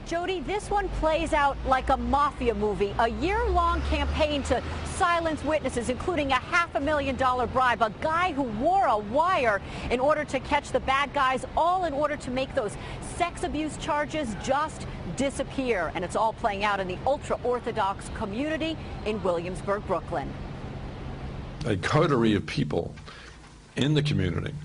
Jody, this one plays out like a mafia movie. A year-long campaign to silence witnesses, including a $500,000 bribe. A guy who wore a wire in order to catch the bad guys, all in order to make those sex abuse charges just disappear. And it's all playing out in the ultra-Orthodox community in Williamsburg, Brooklyn. A coterie of people in the community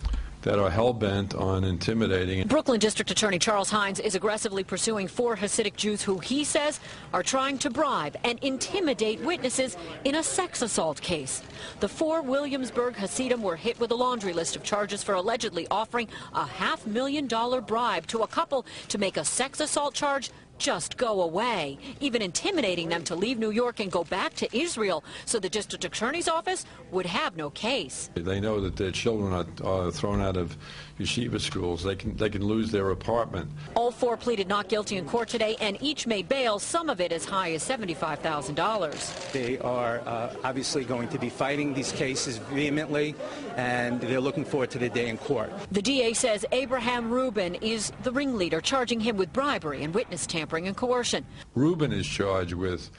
that are hell-bent on intimidating. Brooklyn District Attorney Charles Hines is aggressively pursuing 4 Hasidic Jews who he says are trying to bribe and intimidate witnesses in a sex assault case. The 4 Williamsburg Hasidim were hit with a laundry list of charges for allegedly offering a $500,000 bribe to a couple to make a sex assault charge just go away, even intimidating them to leave New York and go back to Israel so the district attorney's office would have no case. They know that their children are thrown out of yeshiva schools. They can lose their apartment. All 4 pleaded not guilty in court today, and each made bail, some of it as high as $75,000. They are obviously going to be fighting these cases vehemently, and they're looking forward to the day in court. The DA says Abraham Rubin is the ringleader, charging him with bribery and witness tampering and coercion. Rubin is charged with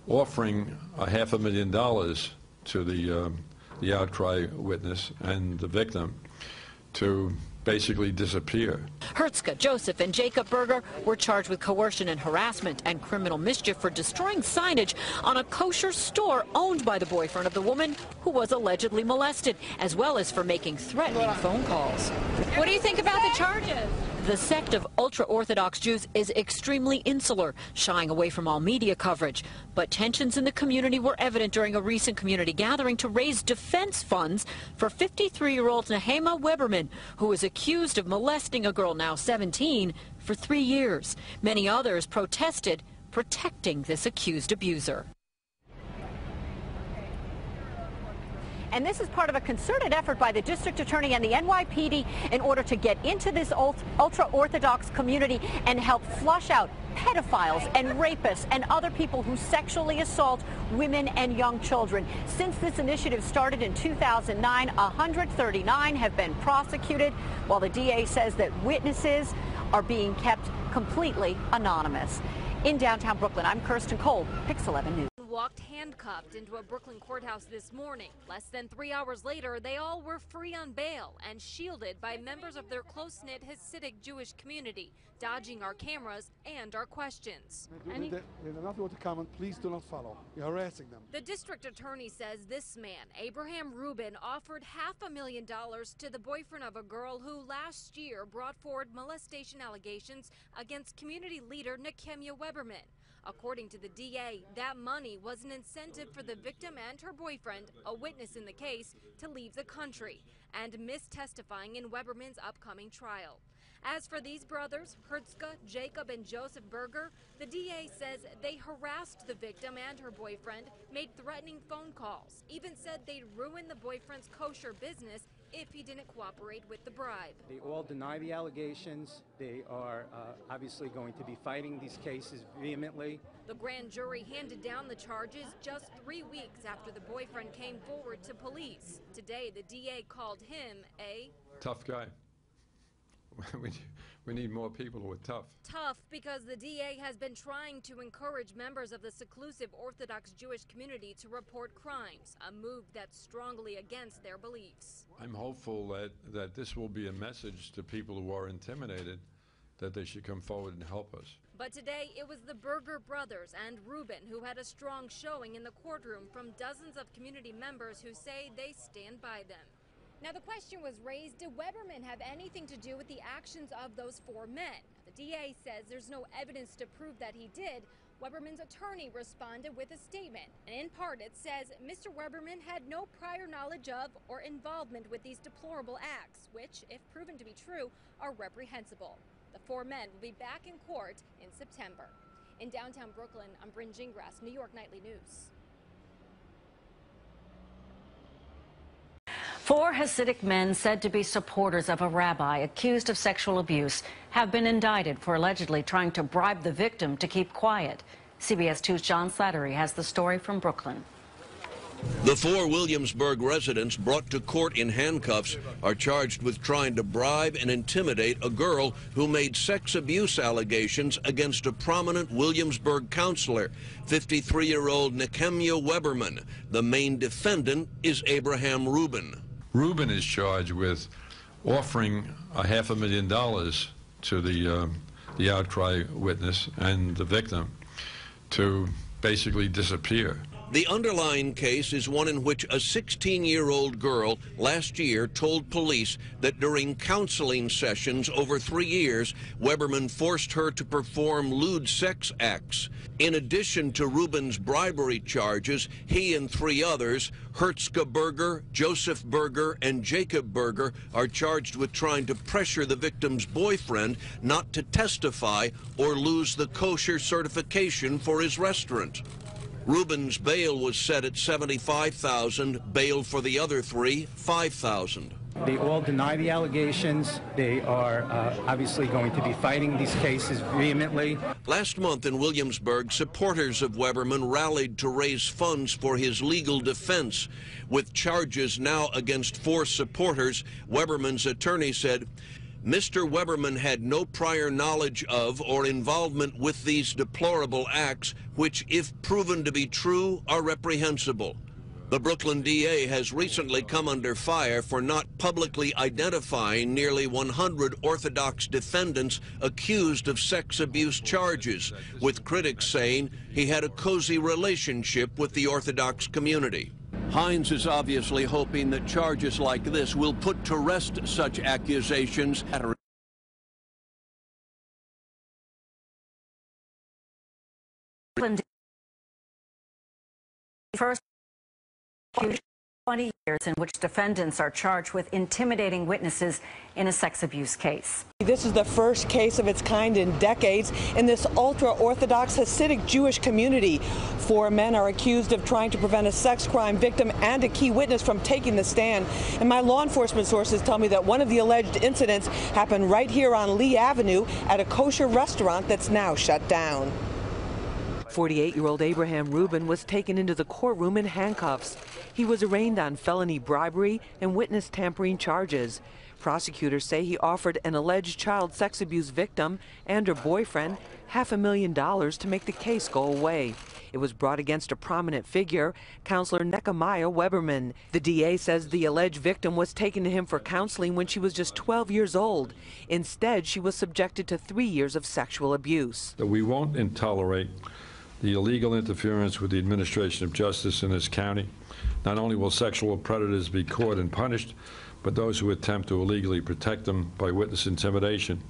offering $500,000 to the outcry witness and the victim to basically disappear. Hertzka, Joseph, and Jacob Berger were charged with coercion and harassment and criminal mischief for destroying signage on a kosher store owned by the boyfriend of the woman who was allegedly molested, as well as for making threatening phone calls. What do you think about the charges? The sect of ultra-Orthodox Jews is extremely insular, shying away from all media coverage. But tensions in the community were evident during a recent community gathering to raise defense funds for 53-year-old Nehema Weberman, who is accused of molesting a girl, now 17, for 3 years. Many others protested, protecting this accused abuser. And this is part of a concerted effort by the district attorney and the NYPD in order to get into this ultra-Orthodox community and help flush out pedophiles and rapists and other people who sexually assault women and young children. Since this initiative started in 2009, 139 have been prosecuted, while the DA says that witnesses are being kept completely anonymous. In downtown Brooklyn, I'm Kirsten Cole, Pix 11 News. Walked handcuffed into a Brooklyn courthouse this morning. Less than 3 hours later, they all were free on bail and shielded by members of their close-knit Hasidic Jewish community, dodging our cameras and our questions. They're not going to comment. Please do not follow. You're harassing them. The district attorney says this man, Abraham Rubin, offered $500,000 to the boyfriend of a girl who last year brought forward molestation allegations against community leader Nehema Weberman. According to the DA, that money was an incentive for the victim and her boyfriend, a witness in the case, to leave the country and miss testifying in Weberman's upcoming trial. As for these brothers, Hertzka, Jacob, and Joseph Berger, the DA says they harassed the victim and her boyfriend, made threatening phone calls, even said they'd ruin the boyfriend's kosher business if he didn't cooperate with the bribe. They all deny the allegations. They are obviously going to be fighting these cases vehemently. The grand jury handed down the charges just 3 weeks after the boyfriend came forward to police. Today, the DA called him a tough guy. We need more people who are tough. Tough because the DA has been trying to encourage members of the seclusive Orthodox Jewish community to report crimes, a move that's strongly against their beliefs. I'm hopeful that this will be a message to people who are intimidated that they should come forward and help us. But today it was the Berger brothers and Rubin who had a strong showing in the courtroom from dozens of community members who say they stand by them. Now, the question was raised, did Weberman have anything to do with the actions of those 4 men? The DA says there's no evidence to prove that he did. Weberman's attorney responded with a statement, and in part it says Mr. Weberman had no prior knowledge of or involvement with these deplorable acts, which, if proven to be true, are reprehensible. The 4 men will be back in court in September. In downtown Brooklyn, I'm Bryn Gingras, New York Nightly News. 4 Hasidic men said to be supporters of a rabbi accused of sexual abuse have been indicted for allegedly trying to bribe the victim to keep quiet. CBS 2's John Slattery has the story from Brooklyn. The 4 Williamsburg residents brought to court in handcuffs are charged with trying to bribe and intimidate a girl who made sex abuse allegations against a prominent Williamsburg counselor, 53-year-old Nehemiah Weberman. The main defendant is Abraham Rubin. Rubin is charged with offering $500,000 to the outcry witness and the victim to basically disappear. The underlying case is one in which a 16-year-old girl last year told police that during counseling sessions over 3 years, Weberman forced her to perform lewd sex acts. In addition to Rubin's bribery charges, he and 3 others, Hertzka Berger, Joseph Berger, and Jacob Berger, are charged with trying to pressure the victim's boyfriend not to testify or lose the kosher certification for his restaurant. Rubin's bail was set at $75,000, bail for the other 3, $5,000. They all deny the allegations. They are obviously going to be fighting these cases vehemently. Last month in Williamsburg, supporters of Weberman rallied to raise funds for his legal defense. With charges now against 4 supporters, Weberman's attorney said, Mr. Weberman had no prior knowledge of or involvement with these deplorable acts, which, if proven to be true, are reprehensible. The Brooklyn DA has recently come under fire for not publicly identifying nearly 100 Orthodox defendants accused of sex abuse charges, with critics saying he had a cozy relationship with the Orthodox community. Hines is obviously hoping that charges like this will put to rest such accusations. First 20 years in which defendants are charged with intimidating witnesses in a sex abuse case. This is the first case of its kind in decades in this ultra-Orthodox Hasidic Jewish community. 4 men are accused of trying to prevent a sex crime victim and a key witness from taking the stand. And my law enforcement sources tell me that one of the alleged incidents happened right here on Lee Avenue at a kosher restaurant that's now shut down. 48-year-old Abraham Rubin was taken into the courtroom in handcuffs. He was arraigned on felony bribery and witness tampering charges. Prosecutors say he offered an alleged child sex abuse victim and her boyfriend $500,000 to make the case go away. It was brought against a prominent figure, counselor Nehemiah Weberman. The DA says the alleged victim was taken to him for counseling when she was just 12 years old. Instead, she was subjected to 3 years of sexual abuse. We won't tolerate the illegal interference with the administration of justice in this county. Not only will sexual predators be caught and punished, but those who attempt to illegally protect them by witness intimidation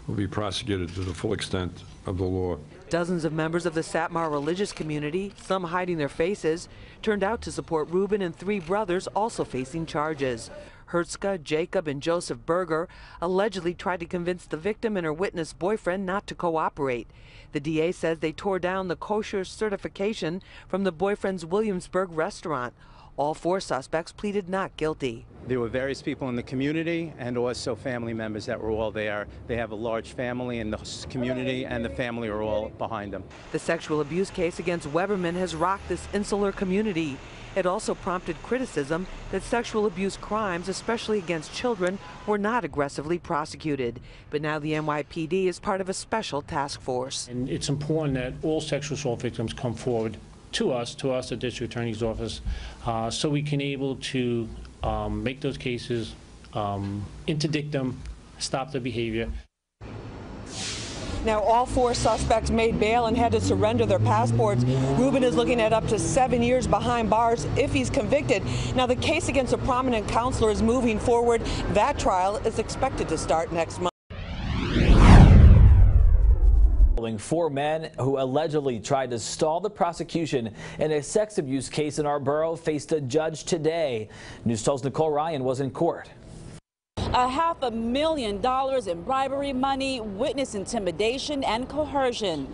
will be prosecuted to the full extent of the law. Dozens of members of the Satmar religious community, some hiding their faces, turned out to support Rubin and 3 brothers also facing charges. Hertzka, Jacob, and Joseph Berger allegedly tried to convince the victim and her witness boyfriend not to cooperate. The DA says they tore down the kosher certification from the boyfriend's Williamsburg restaurant. All 4 suspects pleaded not guilty. There were various people in the community and also family members that were all there. They have a large family in the community, and the family are all behind them. The sexual abuse case against Weberman has rocked this insular community. It also prompted criticism that sexual abuse crimes, especially against children, were not aggressively prosecuted. But now the NYPD is part of a special task force. And it's important that all sexual assault victims come forward to us, the district attorney's office, so we can able to make those cases interdict them, stop the behavior. Now all 4 suspects made bail and had to surrender their passports. Rubin is looking at up to 7 years behind bars if he's convicted. Now the case against a prominent counselor is moving forward. That trial is expected to start next month. 4 men who allegedly tried to stall the prosecution in a sex abuse case in our borough faced a judge today. News 12's Nicole Ryan was in court. $500,000 in bribery money, witness intimidation, and coercion.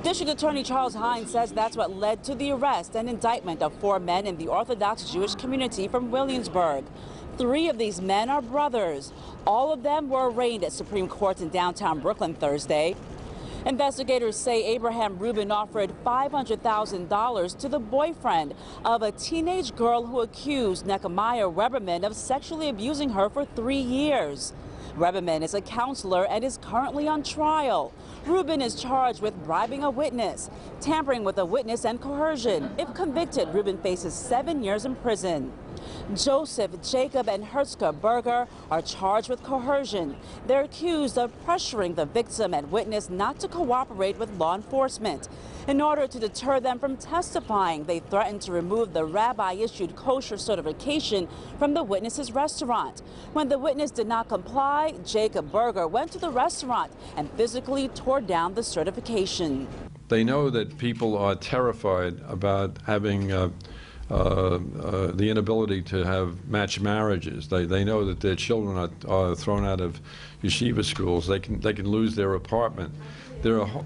District Attorney Charles Hines says that's what led to the arrest and indictment of 4 men in the Orthodox Jewish community from Williamsburg. 3 of these men are brothers. All of them were arraigned at Supreme Court in downtown Brooklyn Thursday. Investigators say Abraham Rubin offered $500,000 to the boyfriend of a teenage girl who accused Nehemiah Weberman of sexually abusing her for 3 years. Weberman is a counselor and is currently on trial. Rubin is charged with bribing a witness, tampering with a witness, and coercion. If convicted, Rubin faces 7 years in prison. Joseph, Jacob, and Hertzka Berger are charged with coercion. They're accused of pressuring the victim and witness not to cooperate with law enforcement. In order to deter them from testifying, they threatened to remove the rabbi-issued kosher certification from the witness's restaurant. When the witness did not comply, Jacob Berger went to the restaurant and physically tore down the certification. They know that people are terrified about having the inability to have matched marriages. They know that their children are thrown out of yeshiva schools. They can lose their apartment. There are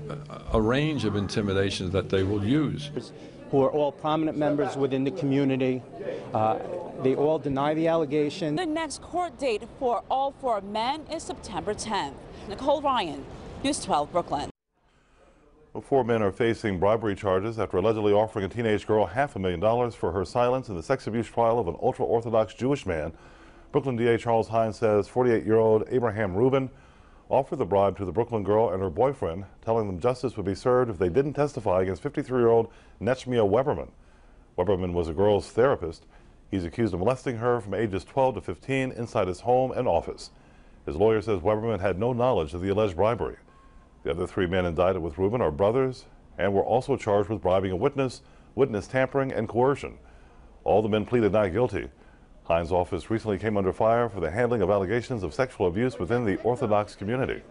a range of intimidations that they will use. Who are all prominent members within the community. They all deny the allegation. The next court date for all 4 men is September 10th. Nicole Ryan, News 12, Brooklyn. 4 men are facing bribery charges after allegedly offering a teenage girl $500,000 for her silence in the sex abuse trial of an ultra-Orthodox Jewish man. Brooklyn DA Charles Hines says 48-year-old Abraham Rubin offered the bribe to the Brooklyn girl and her boyfriend, telling them justice would be served if they didn't testify against 53-year-old Nehemiah Weberman. Weberman was a girl's therapist. He's accused of molesting her from ages 12 to 15 inside his home and office. His lawyer says Weberman had no knowledge of the alleged bribery. The other 3 men indicted with Rubin are brothers and were also charged with bribing a witness, witness tampering, and coercion. All the men pleaded not guilty. Hines' office recently came under fire for the handling of allegations of sexual abuse within the Orthodox community.